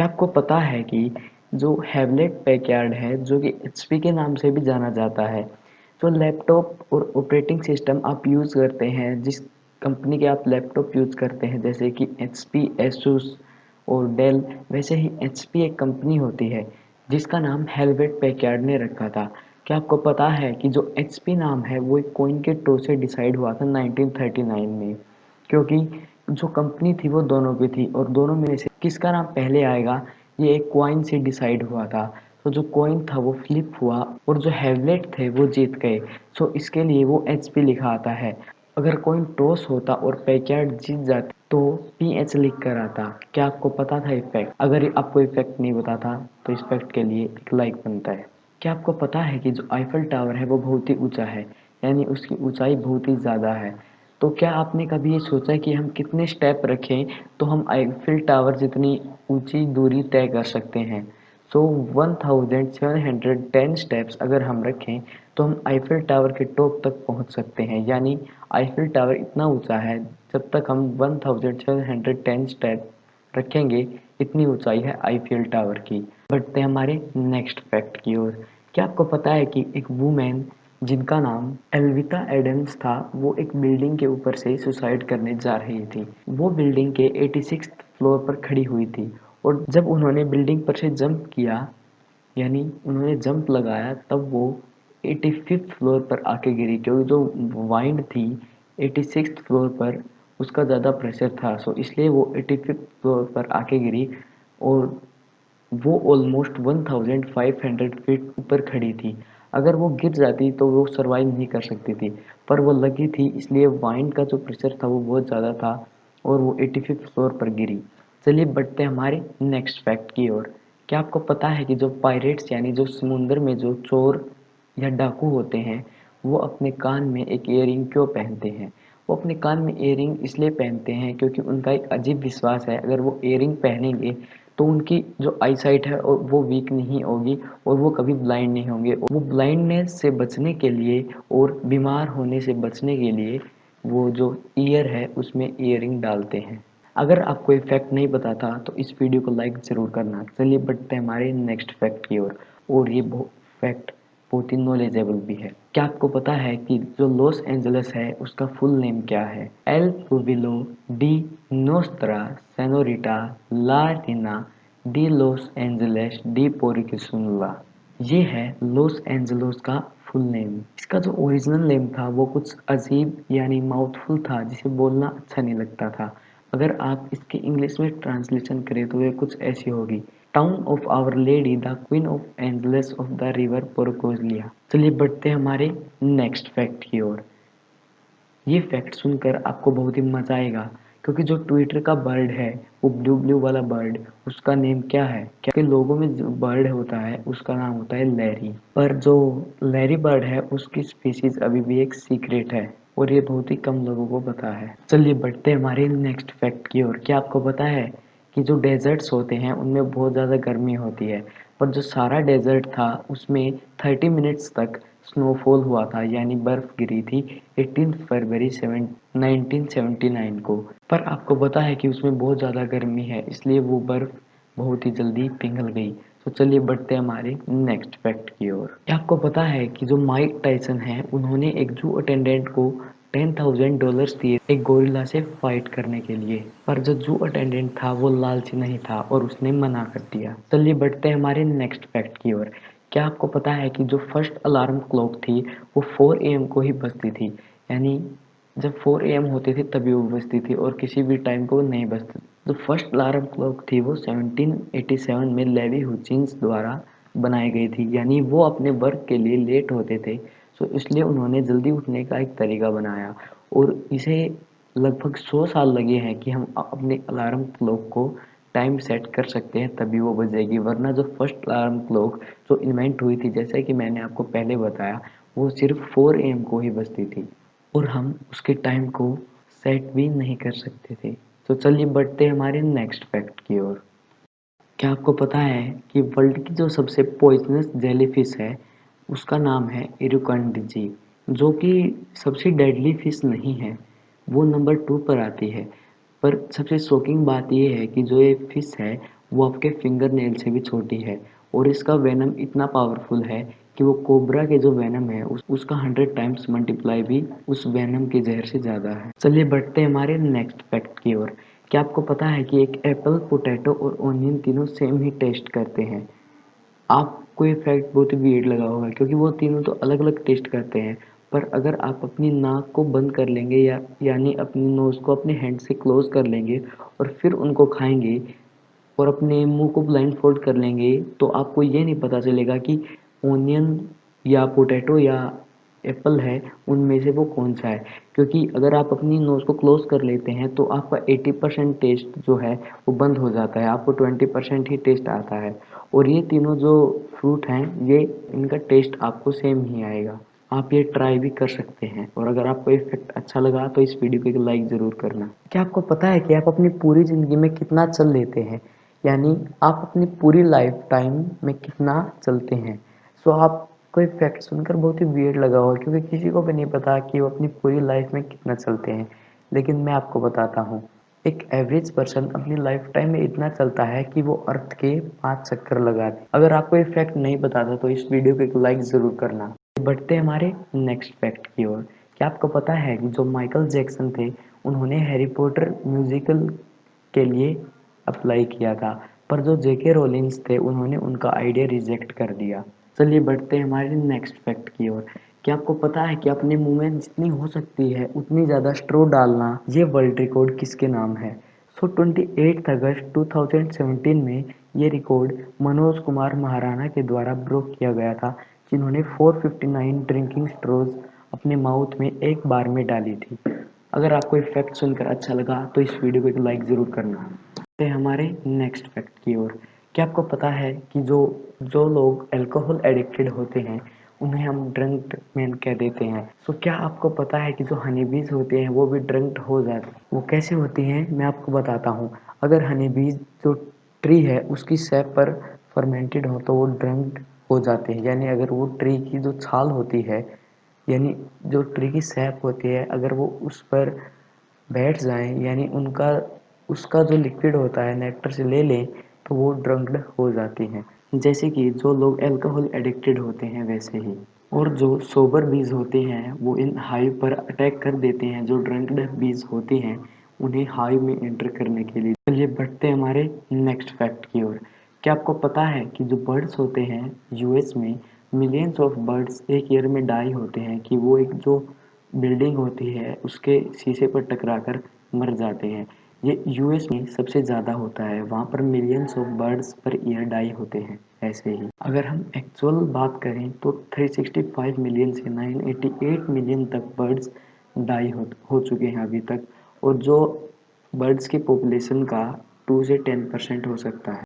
क्या आपको पता है कि जो हैवलेट पैकर्ड है, जो कि एचपी के नाम से भी जाना जाता है, जो लैपटॉप और ऑपरेटिंग सिस्टम आप यूज़ करते हैं, जिस कंपनी के आप लैपटॉप यूज़ करते हैं, जैसे कि एचपी, एसूस और डेल, वैसे ही एचपी एक कंपनी होती है जिसका नाम हैवलेट पैकर्ड ने रखा था। क्या आपको पता है कि जो एचपी नाम है वो एक कॉइन के टो से डिसाइड हुआ था 1939 में, क्योंकि जो कंपनी थी वो दोनों की थी और दोनों में से किसका नाम पहले आएगा ये एक कॉइन से डिसाइड हुआ था। तो जो कॉइन था वो फ्लिप हुआ और जो हैवलेट थे वो जीत गए। सो इसके लिए वो एचपी लिखा आता है। अगर कॉइन टॉस होता और पैकर्ड जीत जाते तो पीएच लिख कर आता। क्या आपको पता था इफेक्ट? अगर आपको इफेक्ट नहीं पता था तो इस फैक्ट के लिए एक लाइक बनता है। क्या आपको पता है कि जो आईफल टावर है वो बहुत ही ऊंचा है, यानी उसकी ऊंचाई बहुत ही ज़्यादा है। तो क्या आपने कभी ये सोचा कि हम कितने स्टेप रखें तो हम आईफिल टावर जितनी ऊंची दूरी तय कर सकते हैं? सो 1710 स्टेप्स अगर हम रखें तो हम आईफिल टावर के टॉप तक पहुंच सकते हैं। यानी आईफिल टावर इतना ऊंचा है, जब तक हम 1710 स्टेप रखेंगे, इतनी ऊंचाई है आईफिल टावर की। बढ़ते हैं हमारे नेक्स्ट फैक्ट की ओर। क्या आपको पता है कि एक वुमेन जिनका नाम एल्विता एडम्स था, वो एक बिल्डिंग के ऊपर से सुसाइड करने जा रही थी। वो बिल्डिंग के 86th फ्लोर पर खड़ी हुई थी और जब उन्होंने बिल्डिंग पर से जंप किया, यानी उन्होंने जंप लगाया, तब वो 85th फ्लोर पर आके गिरी, क्योंकि जो वाइंड थी 86th फ्लोर पर उसका ज़्यादा प्रेशर था। सो इसलिए वो 85th फ्लोर पर आके गिरी और वो ऑलमोस्ट 1500 फीट ऊपर खड़ी थी। अगर वो गिर जाती तो वो सरवाइव नहीं कर सकती थी, पर वो लगी थी, इसलिए वाइंड का जो प्रेशर था वो बहुत ज़्यादा था और वो 85th फ्लोर पर गिरी। चलिए बढ़ते हैं हमारे नेक्स्ट फैक्ट की ओर। क्या आपको पता है कि जो पायरेट्स यानी जो समुंदर में जो चोर या डाकू होते हैं, वो अपने कान में एक ईयरिंग क्यों पहनते हैं? वो अपने कान में ईयरिंग इसलिए पहनते हैं क्योंकि उनका एक अजीब विश्वास है, अगर वो ईयरिंग पहनेंगे तो उनकी जो आई साइट है और वो वीक नहीं होगी और वो कभी ब्लाइंड नहीं होंगे। वो ब्लाइंडनेस से बचने के लिए और बीमार होने से बचने के लिए वो जो ईयर है उसमें ईयरिंग डालते हैं। अगर आपको ये फैक्ट नहीं पता था तो इस वीडियो को लाइक ज़रूर करना। चलिए बढ़ते हैं हमारे नेक्स्ट फैक्ट की ओर। और ये फैक्ट बहुत ही नॉलेजेबल भी है। क्या आपको पता है कि जो लॉस एंजलस है उसका फुल नेम क्या है? एल पुबिलो डी नोस्त्रा सेनोरिटा ला रीना डी लॉस एंजलेस डी पोरिकिसुनला। ये है लॉस एंजलोस का फुल नेम। इसका जो ओरिजिनल नेम था वो कुछ अजीब यानी माउथफुल था, जिसे बोलना अच्छा नहीं लगता था। अगर आप इसके इंग्लिश में ट्रांसलेशन करें तो ये कुछ ऐसी होगी: town of our lady the queen of angels of the river Porciuncula. चलिए बढ़ते हैं हमारे नेक्स्ट फैक्ट की ओर। ये फैक्ट सुनकर आपको बहुत ही मजा आएगा, क्योंकि जो ट्विटर का बर्ड है, वो ब्लू ब्लू वाला बर्ड, उसका नेम क्या है? क्या के लोगों में जो बर्ड होता है उसका नाम होता है लैरी, पर जो लैरी बर्ड है उसकी स्पीसीज अभी भी एक सीक्रेट है और ये बहुत ही कम लोगों को पता है। चलिए बढ़ते हैं हमारे नेक्स्ट फैक्ट की ओर। क्या आपको पता है कि जो डेजर्ट्स होते हैं उनमें बहुत ज़्यादा गर्मी होती है, पर जो सारा डेजर्ट था उसमें 30 मिनट्स तक स्नोफॉल हुआ था, यानी बर्फ गिरी थी 18 फरवरी 1979 को। पर आपको पता है कि उसमें बहुत ज़्यादा गर्मी है, इसलिए वो बर्फ बहुत ही जल्दी पिघल गई। तो चलिए बढ़ते हैं हमारे नेक्स्ट फैक्ट की ओर। क्या आपको पता है कि जो माइक टाइसन है उन्होंने एक जू अटेंडेंट को $10,000 दिए एक गोरिल्ला से फाइट करने के लिए, पर जो जू अटेंडेंट था वो लालची नहीं था और उसने मना कर दिया। चलिए बढ़ते हैं हमारे नेक्स्ट फैक्ट की ओर। क्या आपको पता है कि जो फर्स्ट अलार्म क्लॉक थी वो 4 AM को ही बजती थी, यानी जब 4 AM होती थी तभी वो बजती थी और किसी भी टाइम को वो नहीं बजती। जो फर्स्ट अलार्म क्लॉक थी वो 1787 में लेवी हुचिन्स द्वारा बनाई गई थी, यानी वो अपने वर्क के लिए लेट होते थे, सो इसलिए उन्होंने जल्दी उठने का एक तरीका बनाया और इसे लगभग 100 साल लगे हैं कि हम अपने अलार्म क्लॉक को टाइम सेट कर सकते हैं तभी वो बजेगी, वरना जो फर्स्ट अलार्म क्लॉक जो इन्वेंट हुई थी, जैसा कि मैंने आपको पहले बताया, वो सिर्फ 4 AM को ही बजती थी और हम उसके टाइम को सेट भी नहीं कर सकते थे। तो चलिए बढ़ते हैं हमारे नेक्स्ट फैक्ट की ओर। क्या आपको पता है कि वर्ल्ड की जो सबसे पॉइजनस जेलीफिश है उसका नाम है इरुकंडजी, जो कि सबसे डेडली फिश नहीं है, वो नंबर 2 पर आती है। पर सबसे शॉकिंग बात ये है कि जो ये फिश है वो आपके फिंगर नेल से भी छोटी है और इसका वेनम इतना पावरफुल है कि वो कोबरा के जो वेनम है उसका 100 टाइम्स मल्टीप्लाई भी उस वेनम के जहर से ज़्यादा है। चलिए बढ़ते हैं हमारे नेक्स्ट फैक्ट की ओर। क्या आपको पता है कि एक एप्पल, पोटैटो और ओनियन तीनों सेम ही टेस्ट करते हैं? आपको ये फैक्ट बहुत ही वियर्ड लगा होगा क्योंकि वो तीनों तो अलग अलग टेस्ट करते हैं। पर अगर आप अपनी नाक को बंद कर लेंगे या यानी अपनी नोज़ को अपने हैंड से क्लोज कर लेंगे और फिर उनको खाएंगे और अपने मुंह को ब्लाइंड फोल्ड कर लेंगे तो आपको ये नहीं पता चलेगा कि ओनियन या पोटैटो या एप्पल है उनमें से वो कौन सा है, क्योंकि अगर आप अपनी नोज़ को क्लोज कर लेते हैं तो आपका 80% टेस्ट जो है वो बंद हो जाता है, आपको 20% ही टेस्ट आता है। और ये तीनों जो फ्रूट हैं ये इनका टेस्ट आपको सेम ही आएगा। आप ये ट्राई भी कर सकते हैं और अगर आपको ये फैक्ट अच्छा लगा तो इस वीडियो को एक लाइक ज़रूर करना। क्या आपको पता है कि आप अपनी पूरी ज़िंदगी में कितना चल लेते हैं? यानी आप अपनी पूरी लाइफ टाइम में कितना चलते हैं? सो आपको ये फैक्ट सुनकर बहुत ही वियर्ड लगा होगा क्योंकि किसी को भी नहीं पता कि वो अपनी पूरी लाइफ में कितना चलते हैं। लेकिन मैं आपको बताता हूँ, एक एवरेज पर्सन अपनी लाइफ टाइम में इतना चलता है कि वो अर्थ के 5 चक्कर लगा दे। अगर आपको ये फैक्ट नहीं पता था तो इस वीडियो को एक लाइक ज़रूर करना। बढ़ते हैं हमारे नेक्स्ट फैक्ट की ओर। क्या आपको पता है कि जो माइकल जैक्सन थे उन्होंने हैरी पॉटर म्यूजिकल के लिए अप्लाई किया था, पर जो जेके रोलिंस थे उन्होंने उनका आइडिया रिजेक्ट कर दिया। चलिए बढ़ते हैं हमारे नेक्स्ट फैक्ट की ओर। क्या आपको पता है कि अपने मुंह में जितनी हो सकती है उतनी ज़्यादा स्ट्रो डालना ये वर्ल्ड रिकॉर्ड किसके नाम है? सो 28 अगस्त 2017 में ये रिकॉर्ड मनोज कुमार महाराणा के द्वारा ब्रोक किया गया था, जिन्होंने 459 ड्रिंकिंग स्ट्रोज अपने माउथ में एक बार में डाली थी। अगर आपको ये फैक्ट सुनकर अच्छा लगा तो इस वीडियो को एक लाइक ज़रूर करना। ते हमारे नेक्स्ट फैक्ट की ओर। क्या आपको पता है कि जो जो लोग अल्कोहल एडिक्टेड होते हैं उन्हें हम ड्रंक मैन कह देते हैं। सो क्या आपको पता है कि जो हनी बीज होते हैं वो भी ड्रंक हो जाते हैं? वो कैसे होती हैं मैं आपको बताता हूँ। अगर हनी बीज जो ट्री है उसकी सैप पर फर्मेंटेड हो तो वो ड्रंक हो जाते हैं, यानी अगर वो ट्री की जो छाल होती है यानी जो ट्री की सैप होती है अगर वो उस पर बैठ जाएं यानी उनका उसका जो लिक्विड होता है नेक्टर से ले लें तो वो ड्रंक्ड हो जाती हैं। जैसे कि जो लोग अल्कोहल एडिक्टेड होते हैं वैसे ही। और जो सोबर बीज होते हैं वो इन हाइव पर अटैक कर देते हैं, जो ड्रंक्ड बीज होते हैं उन्हें हाइव में एंटर करने के लिए। चलिए बढ़ते हैं हमारे नेक्स्ट फैक्ट की ओर। क्या आपको पता है कि जो बर्ड्स होते हैं यूएस में मिलियंस ऑफ बर्ड्स एक ईयर में डाई होते हैं कि वो एक जो बिल्डिंग होती है उसके शीशे पर टकराकर मर जाते हैं। ये यूएस में सबसे ज़्यादा होता है, वहाँ पर millions of birds per year die होते हैं। ऐसे ही अगर हम एक्चुअल बात करें तो 365 मिलियन से 988 मिलियन तक बर्ड्स डाई हो चुके हैं अभी तक, और जो बर्ड्स की पॉपुलेशन का 2 से 10% हो सकता है।